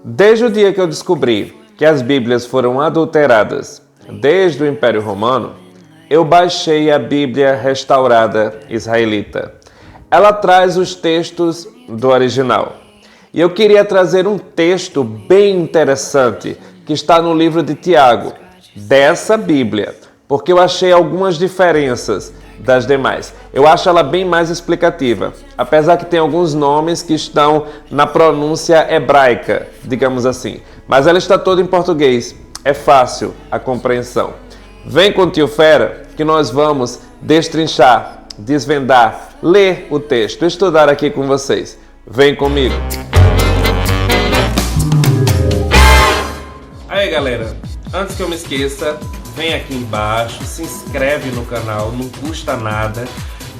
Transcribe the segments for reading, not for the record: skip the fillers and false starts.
Desde o dia que eu descobri que as Bíblias foram adulteradas desde o Império Romano, eu baixei a Bíblia Restaurada Israelita. Ela traz os textos do original. E eu queria trazer um texto bem interessante que está no livro de Tiago, dessa Bíblia, porque eu achei algumas diferenças das demais. Eu acho ela bem mais explicativa, apesar que tem alguns nomes que estão na pronúncia hebraica, digamos assim. Mas ela está toda em português, é fácil a compreensão. Vem com o Tio Fera que nós vamos destrinchar, desvendar, ler o texto, estudar aqui com vocês. Vem comigo! Aí galera, antes que eu me esqueça, vem aqui embaixo, se inscreve no canal, não custa nada,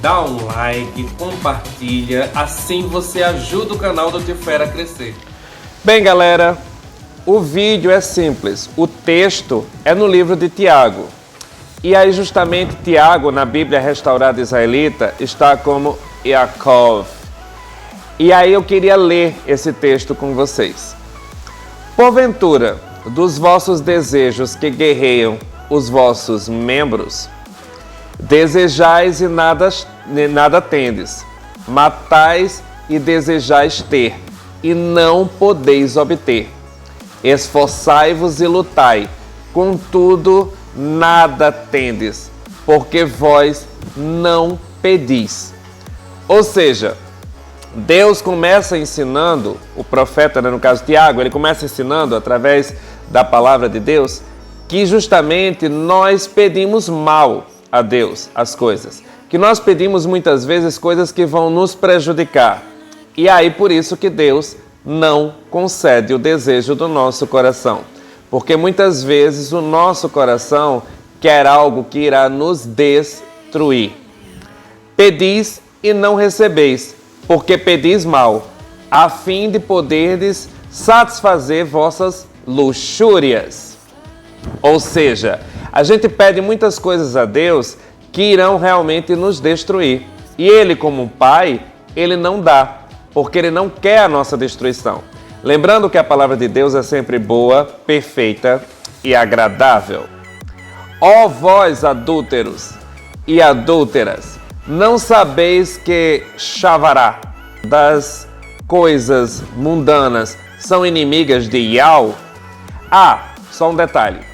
dá um like, compartilha, assim você ajuda o canal do Tio Fera a crescer. Bem galera, o vídeo é simples, o texto é no livro de Tiago. E aí justamente Tiago, na Bíblia Restaurada Israelita, está como Yaakov. E aí eu queria ler esse texto com vocês. Porventura, dos vossos desejos que guerreiam os vossos membros, desejais e nada tendes, matais e desejais ter, e não podeis obter. Esforçai-vos e lutai, contudo nada tendes, porque vós não pedis. Ou seja, Deus começa ensinando, o profeta, no caso Tiago, ele começa ensinando através da palavra de Deus, que justamente nós pedimos mal a Deus as coisas. Que nós pedimos muitas vezes coisas que vão nos prejudicar. E aí por isso que Deus não concede o desejo do nosso coração. Porque muitas vezes o nosso coração quer algo que irá nos destruir. Pedis e não recebeis, porque pedis mal, a fim de poderdes satisfazer vossas luxúrias. Ou seja, a gente pede muitas coisas a Deus que irão realmente nos destruir. E Ele, como um pai, Ele não dá, porque Ele não quer a nossa destruição. Lembrando que a palavra de Deus é sempre boa, perfeita e agradável. Ó vós adúlteros e adúlteras, não sabeis que Chavará das coisas mundanas são inimigas de Yahweh? Ah, só um detalhe.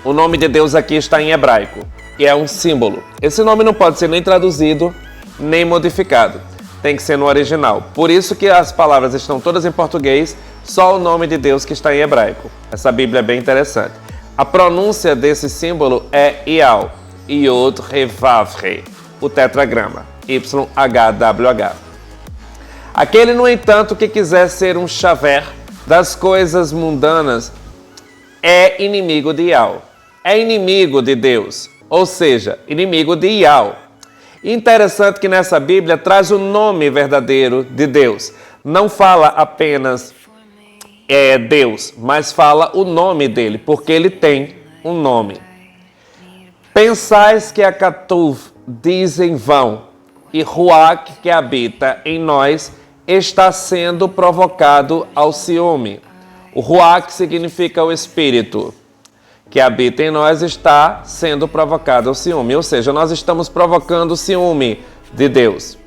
O nome de Deus aqui está em hebraico e é um símbolo. Esse nome não pode ser nem traduzido, nem modificado. Tem que ser no original. Por isso que as palavras estão todas em português, só o nome de Deus que está em hebraico. Essa Bíblia é bem interessante. A pronúncia desse símbolo é Yahweh, Yod He Vav He, o tetragrama, YHWH. Aquele, no entanto, que quiser ser um chaver das coisas mundanas é inimigo de Yahweh. É inimigo de Deus, ou seja, inimigo de Yahweh. Interessante que nessa Bíblia traz o nome verdadeiro de Deus. Não fala apenas Deus, mas fala o nome dele, porque ele tem um nome. Pensais que a Katuv diz em vão, e Ruach que habita em nós está sendo provocado ao ciúme. O Ruach significa o Espírito que habita em nós está sendo provocado ao ciúme. Ou seja, nós estamos provocando o ciúme de Deus.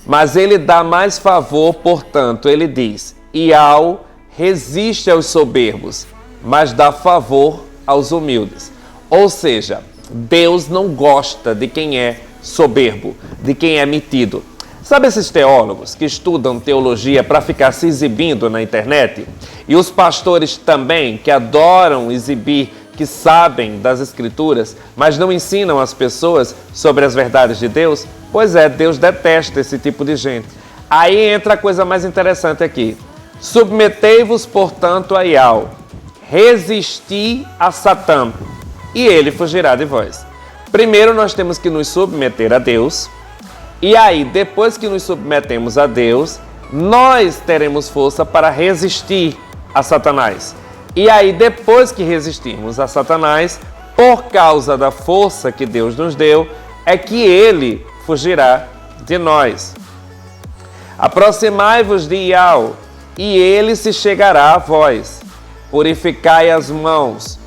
Mas ele dá mais favor, portanto, ele diz, Yahweh resiste aos soberbos, mas dá favor aos humildes. Ou seja, Deus não gosta de quem é soberbo, de quem é metido. Sabe esses teólogos que estudam teologia para ficar se exibindo na internet? E os pastores também, que adoram exibir, que sabem das Escrituras, mas não ensinam as pessoas sobre as verdades de Deus? Pois é, Deus detesta esse tipo de gente. Aí entra a coisa mais interessante aqui. Submetei-vos, portanto, a Yahweh. Resisti a Satã, e ele fugirá de vós. Primeiro nós temos que nos submeter a Deus. E aí, depois que nos submetemos a Deus, nós teremos força para resistir a Satanás. E aí, depois que resistirmos a Satanás, por causa da força que Deus nos deu, é que ele fugirá de nós. Aproximai-vos de Yahweh e ele se chegará a vós. Purificai as mãos,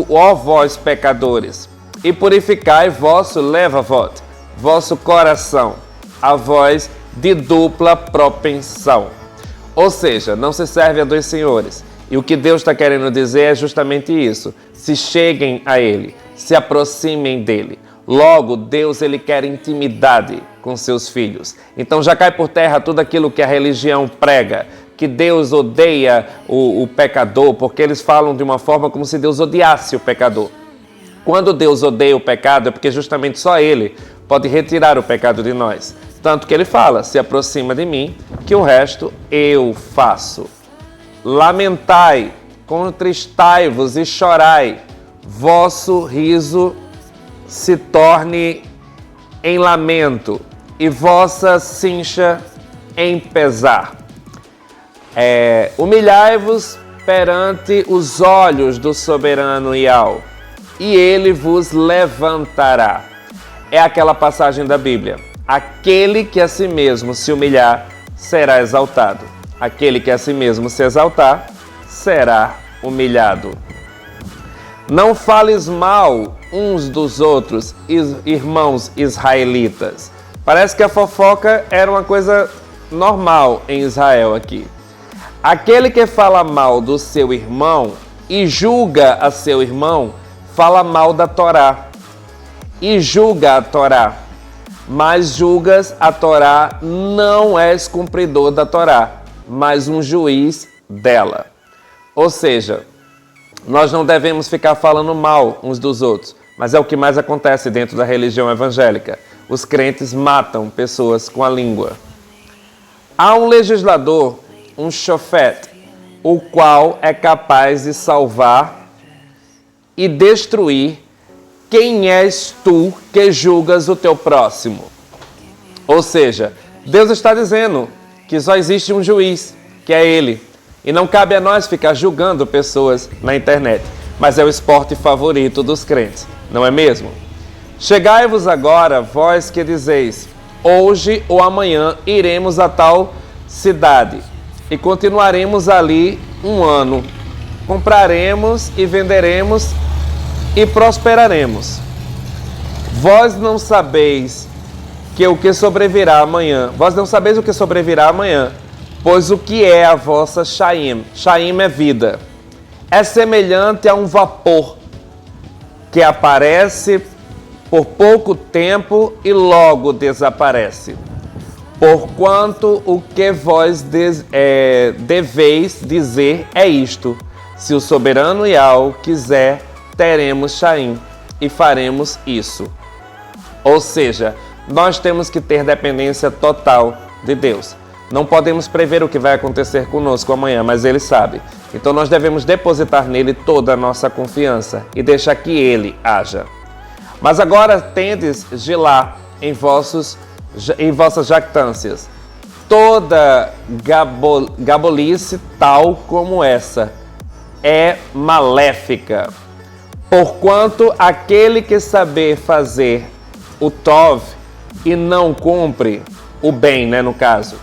ó vós pecadores, e purificai vosso leva-voto, vosso coração, a vós de dupla propensão. Ou seja, não se serve a dois senhores. E o que Deus está querendo dizer é justamente isso. Se cheguem a Ele, se aproximem dEle. Logo, Deus ele quer intimidade com seus filhos. Então já cai por terra tudo aquilo que a religião prega, que Deus odeia o pecador, porque eles falam de uma forma como se Deus odiasse o pecador. Quando Deus odeia o pecado é porque justamente só Ele pode retirar o pecado de nós. Tanto que Ele fala, se aproxima de mim, que o resto eu faço. Lamentai, contristai-vos e chorai, vosso riso se torne em lamento e vossa cincha em pesar. Humilhai-vos perante os olhos do soberano Iau, e ele vos levantará. É aquela passagem da Bíblia. Aquele que a si mesmo se humilhar, será exaltado. Aquele que a si mesmo se exaltar, será humilhado. Não fales mal uns dos outros, irmãos israelitas. Parece que a fofoca era uma coisa normal em Israel aqui. Aquele que fala mal do seu irmão e julga a seu irmão, fala mal da Torá. E julga a Torá. Mas julgas a Torá, não és cumpridor da Torá, mas um juiz dela. Ou seja, nós não devemos ficar falando mal uns dos outros, mas é o que mais acontece dentro da religião evangélica. Os crentes matam pessoas com a língua. Há um legislador, um shofet, o qual é capaz de salvar e destruir. Quem és tu que julgas o teu próximo? Ou seja, Deus está dizendo que só existe um juiz, que é Ele. E não cabe a nós ficar julgando pessoas na internet, mas é o esporte favorito dos crentes, não é mesmo? Chegai-vos agora, vós que dizeis, hoje ou amanhã iremos a tal cidade e continuaremos ali um ano. Compraremos e venderemos e prosperaremos. Vós não sabeis o que sobrevirá amanhã. Vós não sabeis o que sobrevirá amanhã, pois o que é a vossa Shaim? Shaim é vida. É semelhante a um vapor que aparece por pouco tempo e logo desaparece. Porquanto o que vós deveis dizer é isto: se o soberano Iau quiser, teremos Shaim e faremos isso. Ou seja, nós temos que ter dependência total de Deus. Não podemos prever o que vai acontecer conosco amanhã, mas Ele sabe. Então nós devemos depositar nele toda a nossa confiança e deixar que Ele haja. Mas agora tendes Gilá em vossas jactâncias. Toda gabolice tal como essa é maléfica. Porquanto aquele que saber fazer o tov e não cumpre o bem, no caso,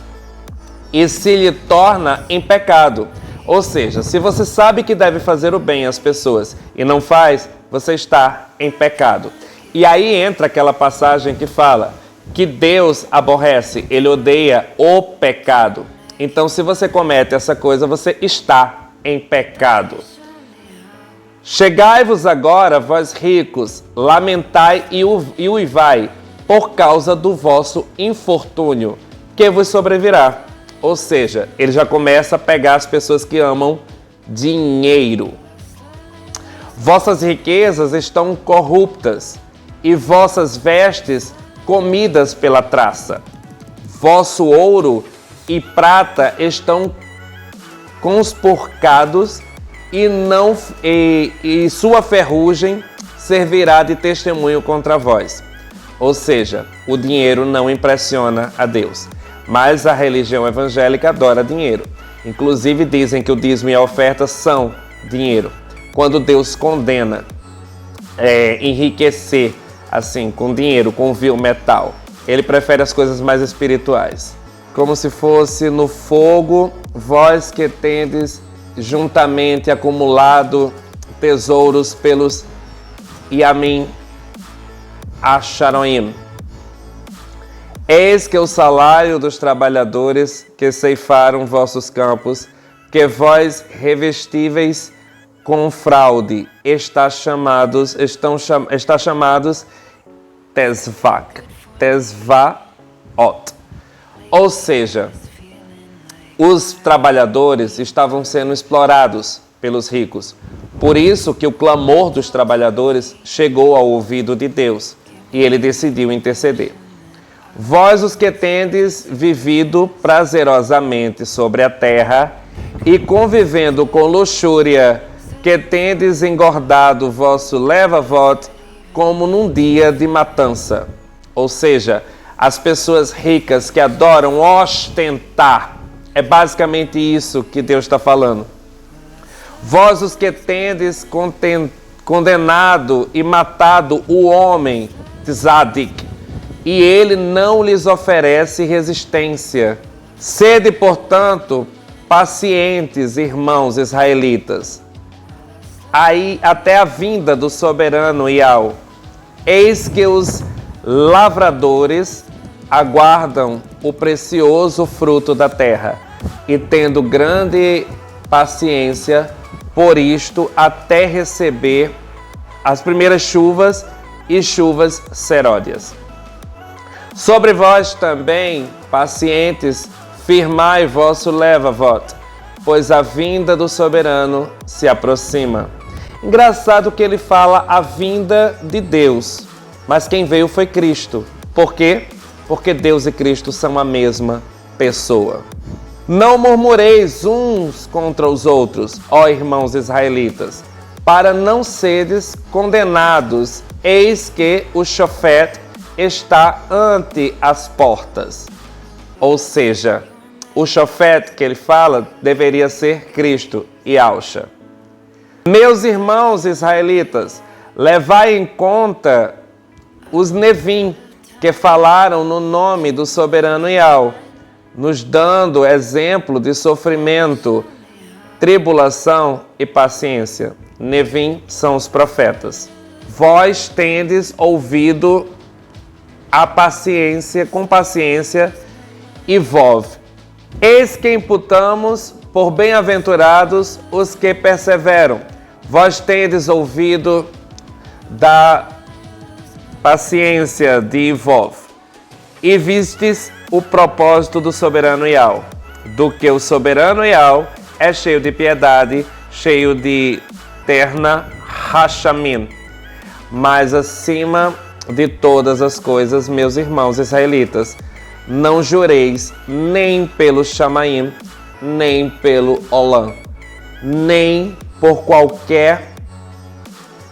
e se lhe torna em pecado. Ou seja, se você sabe que deve fazer o bem às pessoas e não faz, você está em pecado. E aí entra aquela passagem que fala que Deus aborrece, Ele odeia o pecado. Então, se você comete essa coisa, você está em pecado. Chegai-vos agora, vós ricos, lamentai e uivai, por causa do vosso infortúnio, que vos sobrevirá. Ou seja, ele já começa a pegar as pessoas que amam dinheiro. Vossas riquezas estão corruptas, e vossas vestes comidas pela traça. Vosso ouro e prata estão conspurcados, e sua ferrugem servirá de testemunho contra vós. Ou seja, o dinheiro não impressiona a Deus, mas a religião evangélica adora dinheiro. Inclusive dizem que o dízimo e a oferta são dinheiro. Quando Deus condena enriquecer assim com dinheiro, com vil metal, Ele prefere as coisas mais espirituais. como se fosse no fogo, vós que tendes juntamente acumulado tesouros pelos Yamim Acharoim. Eis que o salário dos trabalhadores que ceifaram vossos campos, que vós revestíveis com fraude, está chamados Tesvaot. Ou seja, os trabalhadores estavam sendo explorados pelos ricos. Por isso que o clamor dos trabalhadores chegou ao ouvido de Deus e ele decidiu interceder. Vós os que tendes vivido prazerosamente sobre a terra e convivendo com luxúria, que tendes engordado vosso leva-vote como num dia de matança. Ou seja, as pessoas ricas que adoram ostentar. É basicamente isso que Deus está falando. Vós os que tendes condenado e matado o homem, Tzadik, e ele não lhes oferece resistência. Sede, portanto, pacientes, irmãos israelitas, aí até a vinda do soberano Yahweh. Eis que os lavradores aguardam o precioso fruto da terra, e tendo grande paciência, por isto, até receber as primeiras chuvas e chuvas seródias. Sobre vós também, pacientes, firmai vosso leva-voto, pois a vinda do soberano se aproxima. Engraçado que ele fala a vinda de Deus, mas quem veio foi Cristo. Por quê? Porque Deus e Cristo são a mesma pessoa. Não murmureis uns contra os outros, ó irmãos israelitas, para não seres condenados. Eis que o Shofet está ante as portas. Ou seja, o Shofet que ele fala deveria ser Cristo, Yahushua. Meus irmãos israelitas, levai em conta os Nevim que falaram no nome do soberano Yahweh, nos dando exemplo de sofrimento, tribulação e paciência. Nevim são os profetas. Vós tendes ouvido a paciência, com paciência, e Vov. Eis que imputamos por bem-aventurados os que perseveram. Vós tendes ouvido da paciência de Vov, e vistes o propósito do soberano Yahweh, do que o soberano Yahweh é cheio de piedade, cheio de terna Hashamim. Mas acima de todas as coisas, meus irmãos israelitas, não jureis nem pelo Shamaim, nem pelo Olam, nem por qualquer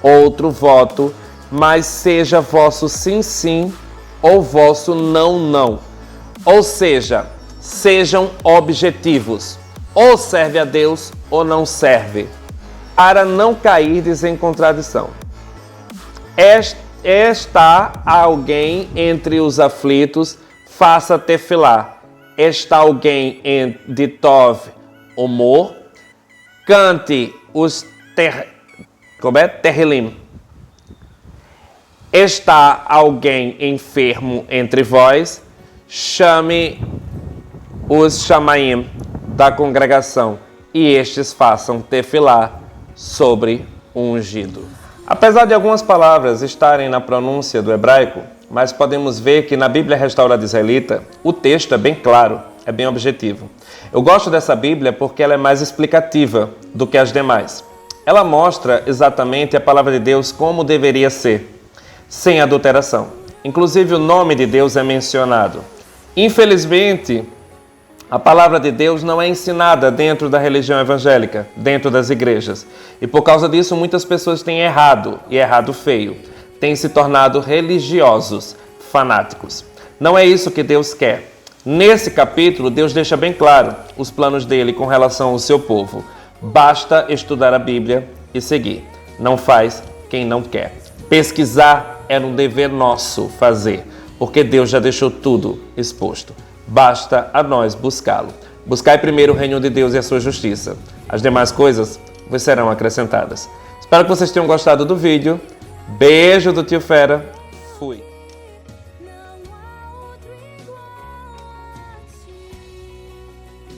outro voto, mas seja vosso sim, sim, ou vosso não, não. Ou seja, sejam objetivos. Ou serve a Deus ou não serve, para não cairdes em contradição. Está alguém entre os aflitos, faça tefilá. Está alguém de Tov, humor, cante os Terrilim. Está alguém enfermo entre vós, chame os Shamaim da congregação, e estes façam tefilá sobre o ungido. Apesar de algumas palavras estarem na pronúncia do hebraico, mas podemos ver que na Bíblia Restaurada Israelita, o texto é bem claro, é bem objetivo. Eu gosto dessa Bíblia porque ela é mais explicativa do que as demais. Ela mostra exatamente a palavra de Deus como deveria ser, sem adulteração. Inclusive o nome de Deus é mencionado. Infelizmente, a palavra de Deus não é ensinada dentro da religião evangélica, dentro das igrejas. E por causa disso, muitas pessoas têm errado, e errado feio. Têm se tornado religiosos, fanáticos. Não é isso que Deus quer. Nesse capítulo, Deus deixa bem claro os planos dele com relação ao seu povo. Basta estudar a Bíblia e seguir. Não faz quem não quer. Pesquisar é um dever nosso fazer, porque Deus já deixou tudo exposto. basta a nós buscá-lo. Buscai primeiro o reino de Deus e a sua justiça. As demais coisas vos serão acrescentadas. Espero que vocês tenham gostado do vídeo. Beijo do Tio Fera. Fui.